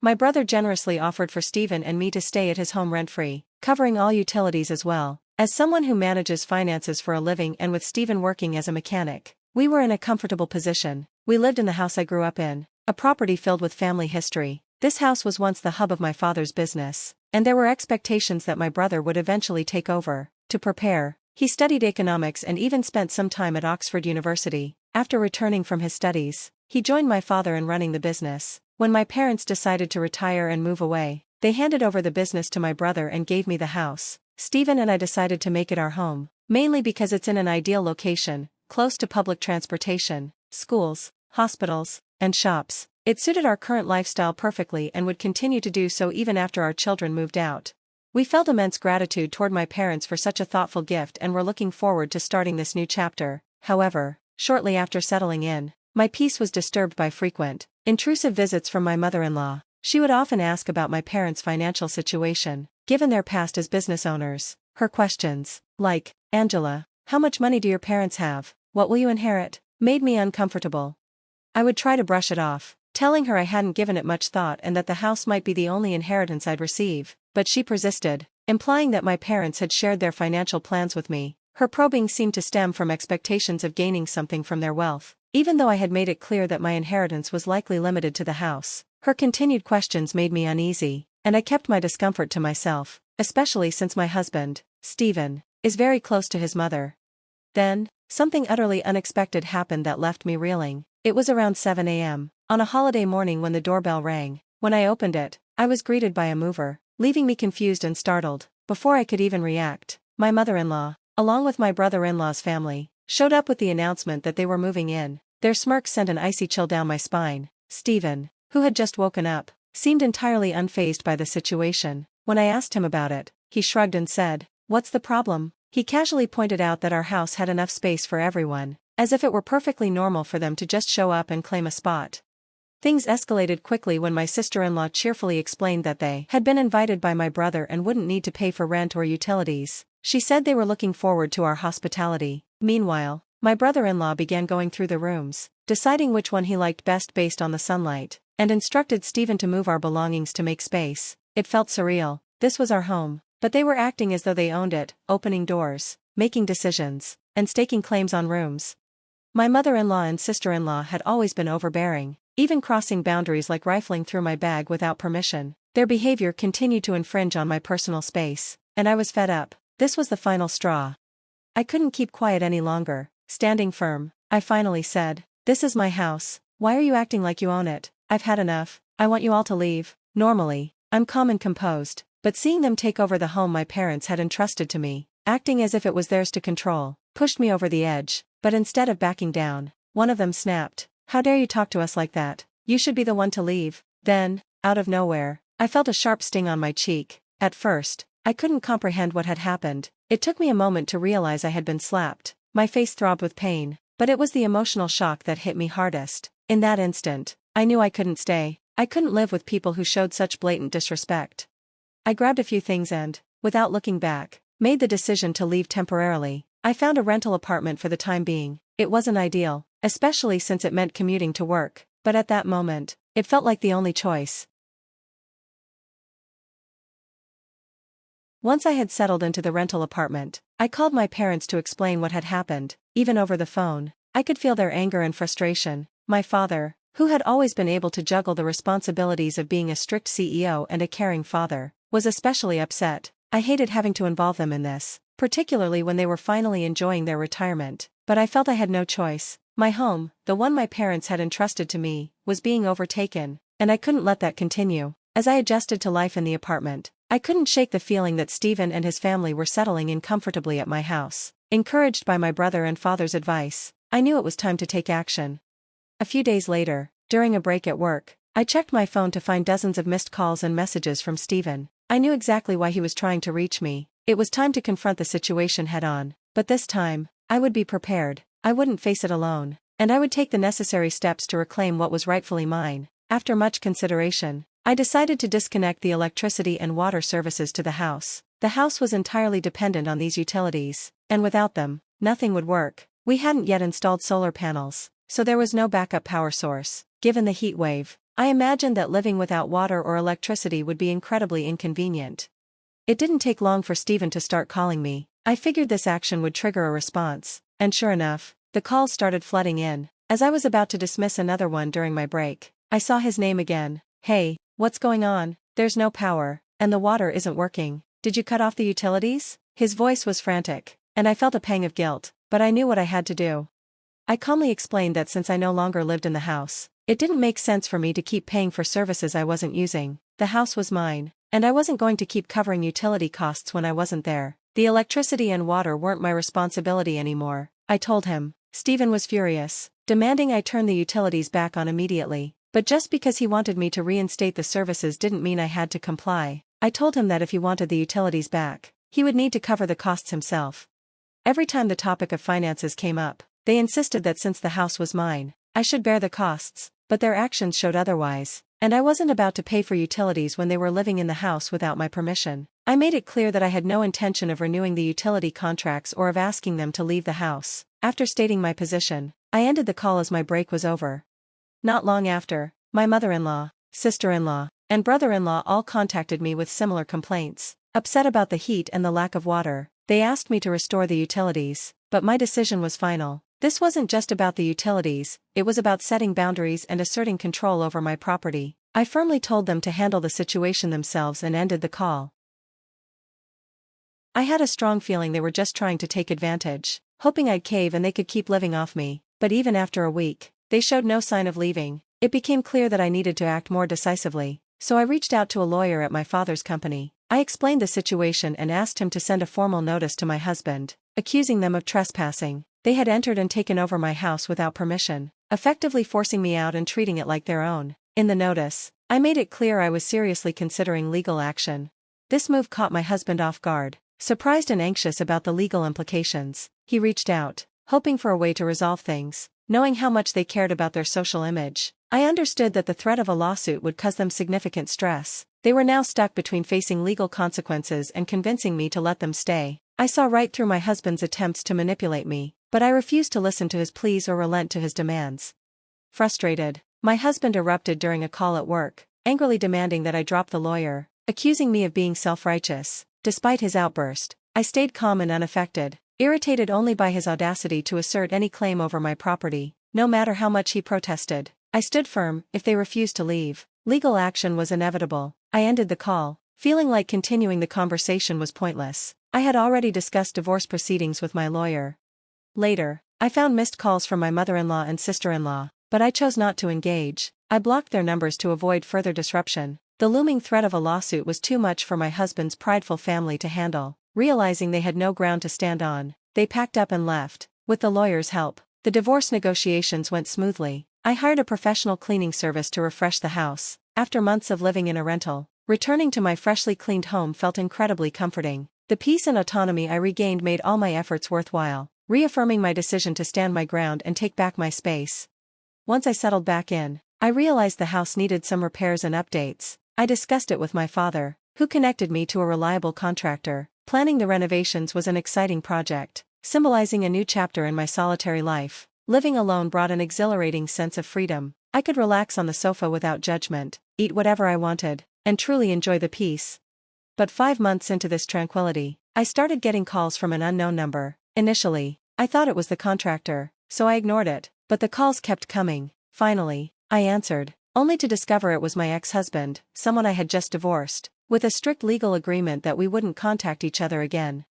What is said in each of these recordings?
My brother generously offered for Stephen and me to stay at his home rent-free, covering all utilities as well. As someone who manages finances for a living and with Stephen working as a mechanic, we were in a comfortable position. We lived in the house I grew up in, a property filled with family history. This house was once the hub of my father's business, and there were expectations that my brother would eventually take over. To prepare, he studied economics and even spent some time at Oxford University. After returning from his studies, he joined my father in running the business. When my parents decided to retire and move away, they handed over the business to my brother and gave me the house. Stephen and I decided to make it our home, mainly because it's in an ideal location, close to public transportation, schools, hospitals, and shops. It suited our current lifestyle perfectly and would continue to do so even after our children moved out. We felt immense gratitude toward my parents for such a thoughtful gift and were looking forward to starting this new chapter. However, shortly after settling in, my peace was disturbed by frequent, intrusive visits from my mother-in-law. She would often ask about my parents' financial situation, given their past as business owners. Her questions, like, "Angela, how much money do your parents have? What will you inherit?" made me uncomfortable. I would try to brush it off, telling her I hadn't given it much thought and that the house might be the only inheritance I'd receive, but she persisted, implying that my parents had shared their financial plans with me. Her probing seemed to stem from expectations of gaining something from their wealth, even though I had made it clear that my inheritance was likely limited to the house. Her continued questions made me uneasy, and I kept my discomfort to myself, especially since my husband, Stephen, is very close to his mother. Then, something utterly unexpected happened that left me reeling. It was around 7 a.m. on a holiday morning when the doorbell rang. When I opened it, I was greeted by a mover, leaving me confused and startled. Before I could even react, my mother-in-law, along with my brother-in-law's family, showed up with the announcement that they were moving in. Their smirk sent an icy chill down my spine. Stephen, who had just woken up, seemed entirely unfazed by the situation. When I asked him about it, he shrugged and said, "What's the problem?" He casually pointed out that our house had enough space for everyone, as if it were perfectly normal for them to just show up and claim a spot. Things escalated quickly when my sister-in-law cheerfully explained that they had been invited by my brother and wouldn't need to pay for rent or utilities. She said they were looking forward to our hospitality. Meanwhile, my brother-in-law began going through the rooms, deciding which one he liked best based on the sunlight, and instructed Stephen to move our belongings to make space. It felt surreal. This was our home, but they were acting as though they owned it, opening doors, making decisions, and staking claims on rooms. My mother-in-law and sister-in-law had always been overbearing, even crossing boundaries like rifling through my bag without permission. Their behavior continued to infringe on my personal space, and I was fed up. This was the final straw. I couldn't keep quiet any longer. Standing firm, I finally said, "This is my house. Why are you acting like you own it? I've had enough. I want you all to leave." Normally, I'm calm and composed, but seeing them take over the home my parents had entrusted to me, acting as if it was theirs to control, pushed me over the edge. But instead of backing down, one of them snapped, "How dare you talk to us like that? You should be the one to leave." Then, out of nowhere, I felt a sharp sting on my cheek. At first, I couldn't comprehend what had happened. It took me a moment to realize I had been slapped. My face throbbed with pain, but it was the emotional shock that hit me hardest. In that instant, I knew I couldn't stay. I couldn't live with people who showed such blatant disrespect. I grabbed a few things and, without looking back, made the decision to leave temporarily. I found a rental apartment for the time being. It wasn't ideal, especially since it meant commuting to work, but at that moment, it felt like the only choice. Once I had settled into the rental apartment, I called my parents to explain what had happened. Even over the phone, I could feel their anger and frustration. My father, who had always been able to juggle the responsibilities of being a strict CEO and a caring father, was especially upset. I hated having to involve them in this, particularly when they were finally enjoying their retirement, but I felt I had no choice. My home, the one my parents had entrusted to me, was being overtaken, and I couldn't let that continue. As I adjusted to life in the apartment, I couldn't shake the feeling that Stephen and his family were settling in comfortably at my house. Encouraged by my brother and father's advice, I knew it was time to take action. A few days later, during a break at work, I checked my phone to find dozens of missed calls and messages from Stephen. I knew exactly why he was trying to reach me. It was time to confront the situation head-on, but this time, I would be prepared. I wouldn't face it alone, and I would take the necessary steps to reclaim what was rightfully mine. After much consideration, I decided to disconnect the electricity and water services to the house. The house was entirely dependent on these utilities, and without them, nothing would work. We hadn't yet installed solar panels, so there was no backup power source. Given the heat wave, I imagined that living without water or electricity would be incredibly inconvenient. It didn't take long for Stephen to start calling me. I figured this action would trigger a response, and sure enough, the calls started flooding in. As I was about to dismiss another one during my break, I saw his name again. "Hey, what's going on? There's no power, and the water isn't working. Did you cut off the utilities?" His voice was frantic, and I felt a pang of guilt, but I knew what I had to do. I calmly explained that since I no longer lived in the house, it didn't make sense for me to keep paying for services I wasn't using. The house was mine, and I wasn't going to keep covering utility costs when I wasn't there. The electricity and water weren't my responsibility anymore, I told him. Stephen was furious, demanding I turn the utilities back on immediately. But just because he wanted me to reinstate the services didn't mean I had to comply. I told him that if he wanted the utilities back, he would need to cover the costs himself. Every time the topic of finances came up, they insisted that since the house was mine, I should bear the costs, but their actions showed otherwise, and I wasn't about to pay for utilities when they were living in the house without my permission. I made it clear that I had no intention of renewing the utility contracts or of asking them to leave the house. After stating my position, I ended the call as my break was over. Not long after, my mother-in-law, sister-in-law, and brother-in-law all contacted me with similar complaints. Upset about the heat and the lack of water, they asked me to restore the utilities, but my decision was final. This wasn't just about the utilities, it was about setting boundaries and asserting control over my property. I firmly told them to handle the situation themselves and ended the call. I had a strong feeling they were just trying to take advantage, hoping I'd cave and they could keep living off me, but even after a week, they showed no sign of leaving. It became clear that I needed to act more decisively, so I reached out to a lawyer at my father's company. I explained the situation and asked him to send a formal notice to my husband, accusing them of trespassing. They had entered and taken over my house without permission, effectively forcing me out and treating it like their own. In the notice, I made it clear I was seriously considering legal action. This move caught my husband off guard. Surprised and anxious about the legal implications, he reached out, hoping for a way to resolve things. Knowing how much they cared about their social image, I understood that the threat of a lawsuit would cause them significant stress. They were now stuck between facing legal consequences and convincing me to let them stay. I saw right through my husband's attempts to manipulate me, but I refused to listen to his pleas or relent to his demands. Frustrated, my husband erupted during a call at work, angrily demanding that I drop the lawyer, accusing me of being self-righteous. Despite his outburst, I stayed calm and unaffected, irritated only by his audacity to assert any claim over my property. No matter how much he protested, I stood firm. If they refused to leave, legal action was inevitable. I ended the call, feeling like continuing the conversation was pointless. I had already discussed divorce proceedings with my lawyer. Later, I found missed calls from my mother-in-law and sister-in-law, but I chose not to engage. I blocked their numbers to avoid further disruption. The looming threat of a lawsuit was too much for my husband's prideful family to handle. Realizing they had no ground to stand on, they packed up and left. With the lawyer's help, the divorce negotiations went smoothly. I hired a professional cleaning service to refresh the house. After months of living in a rental, returning to my freshly cleaned home felt incredibly comforting. The peace and autonomy I regained made all my efforts worthwhile, reaffirming my decision to stand my ground and take back my space. Once I settled back in, I realized the house needed some repairs and updates. I discussed it with my father, who connected me to a reliable contractor. Planning the renovations was an exciting project, symbolizing a new chapter in my solitary life. Living alone brought an exhilarating sense of freedom. I could relax on the sofa without judgment, eat whatever I wanted, and truly enjoy the peace. But 5 months into this tranquility, I started getting calls from an unknown number. Initially, I thought it was the contractor, so I ignored it, but the calls kept coming. Finally, I answered, only to discover it was my ex-husband, someone I had just divorced, with a strict legal agreement that we wouldn't contact each other again.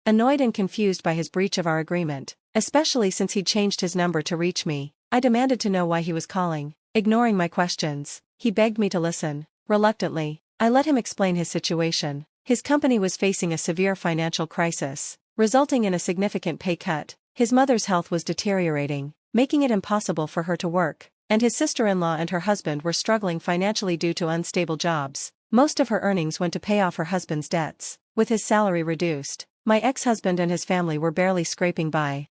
Annoyed and confused by his breach of our agreement, especially since he'd changed his number to reach me, I demanded to know why he was calling. Ignoring my questions, he begged me to listen. Reluctantly, I let him explain his situation. His company was facing a severe financial crisis, resulting in a significant pay cut. His mother's health was deteriorating, making it impossible for her to work, and his sister-in-law and her husband were struggling financially due to unstable jobs. Most of her earnings went to pay off her husband's debts. With his salary reduced, my ex-husband and his family were barely scraping by.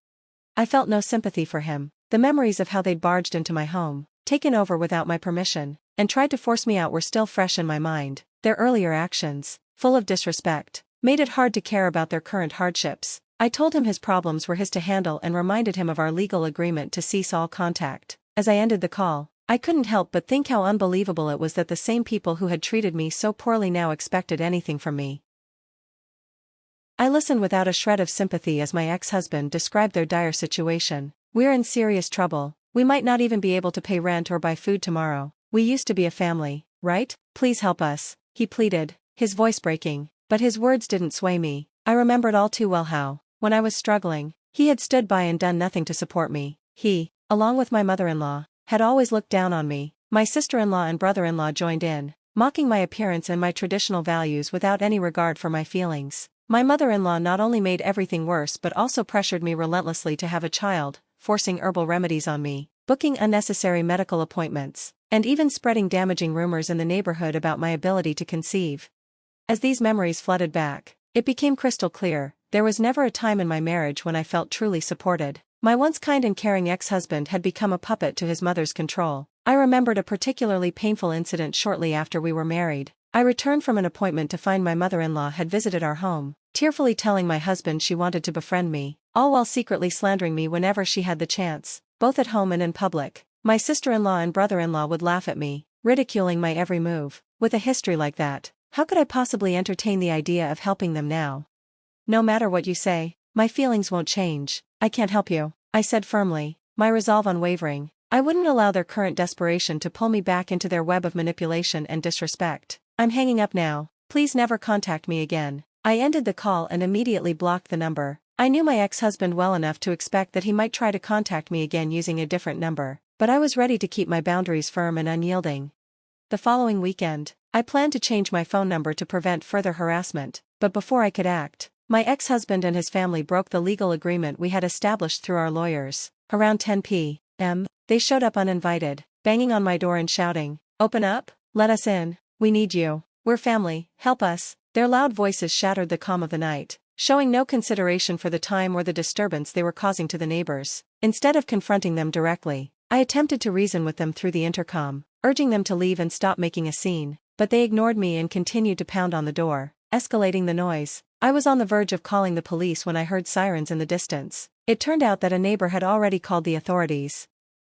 I felt no sympathy for him. The memories of how they'd barged into my home, taken over without my permission, and tried to force me out were still fresh in my mind. Their earlier actions, full of disrespect, made it hard to care about their current hardships. I told him his problems were his to handle and reminded him of our legal agreement to cease all contact. As I ended the call, I couldn't help but think how unbelievable it was that the same people who had treated me so poorly now expected anything from me. I listened without a shred of sympathy as my ex-husband described their dire situation. "We're in serious trouble. We might not even be able to pay rent or buy food tomorrow. We used to be a family, right? Please help us," he pleaded, his voice breaking. But his words didn't sway me. I remembered all too well how, when I was struggling, he had stood by and done nothing to support me. He, along with my mother-in-law, had always looked down on me. My sister-in-law and brother-in-law joined in, mocking my appearance and my traditional values without any regard for my feelings. My mother-in-law not only made everything worse but also pressured me relentlessly to have a child, forcing herbal remedies on me, booking unnecessary medical appointments, and even spreading damaging rumors in the neighborhood about my ability to conceive. As these memories flooded back, it became crystal clear, there was never a time in my marriage when I felt truly supported. My once kind and caring ex-husband had become a puppet to his mother's control. I remembered a particularly painful incident shortly after we were married. I returned from an appointment to find my mother-in-law had visited our home, tearfully telling my husband she wanted to befriend me, all while secretly slandering me whenever she had the chance, both at home and in public. My sister-in-law and brother-in-law would laugh at me, ridiculing my every move. With a history like that, how could I possibly entertain the idea of helping them now? "No matter what you say, my feelings won't change. I can't help you," I said firmly, my resolve unwavering. I wouldn't allow their current desperation to pull me back into their web of manipulation and disrespect. "I'm hanging up now. Please never contact me again." I ended the call and immediately blocked the number. I knew my ex-husband well enough to expect that he might try to contact me again using a different number, but I was ready to keep my boundaries firm and unyielding. The following weekend, I planned to change my phone number to prevent further harassment, but before I could act, my ex-husband and his family broke the legal agreement we had established through our lawyers. Around 10 p.m., they showed up uninvited, banging on my door and shouting, "Open up, let us in, we need you, we're family, help us." Their loud voices shattered the calm of the night, showing no consideration for the time or the disturbance they were causing to the neighbors. Instead of confronting them directly, I attempted to reason with them through the intercom, urging them to leave and stop making a scene, but they ignored me and continued to pound on the door, escalating the noise. I was on the verge of calling the police when I heard sirens in the distance. It turned out that a neighbor had already called the authorities.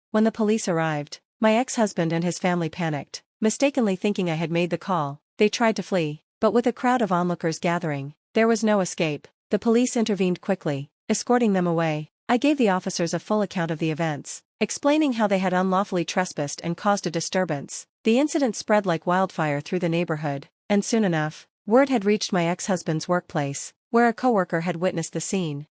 When the police arrived, my ex-husband and his family panicked, mistakenly thinking I had made the call. They tried to flee, but with a crowd of onlookers gathering, there was no escape. The police intervened quickly, escorting them away. I gave the officers a full account of the events, explaining how they had unlawfully trespassed and caused a disturbance. The incident spread like wildfire through the neighborhood, and soon enough, word had reached my ex-husband's workplace, where a coworker had witnessed the scene.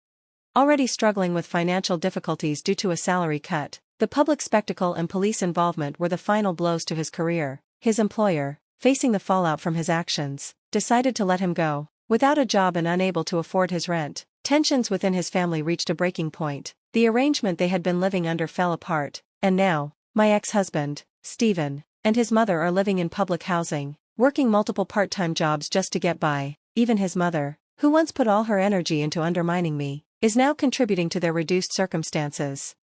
Already struggling with financial difficulties due to a salary cut, the public spectacle and police involvement were the final blows to his career. His employer, facing the fallout from his actions, decided to let him go. Without a job and unable to afford his rent, tensions within his family reached a breaking point. The arrangement they had been living under fell apart, and now, my ex-husband, Stephen, and his mother are living in public housing, working multiple part-time jobs just to get by. Even his mother, who once put all her energy into undermining me, is now contributing to their reduced circumstances.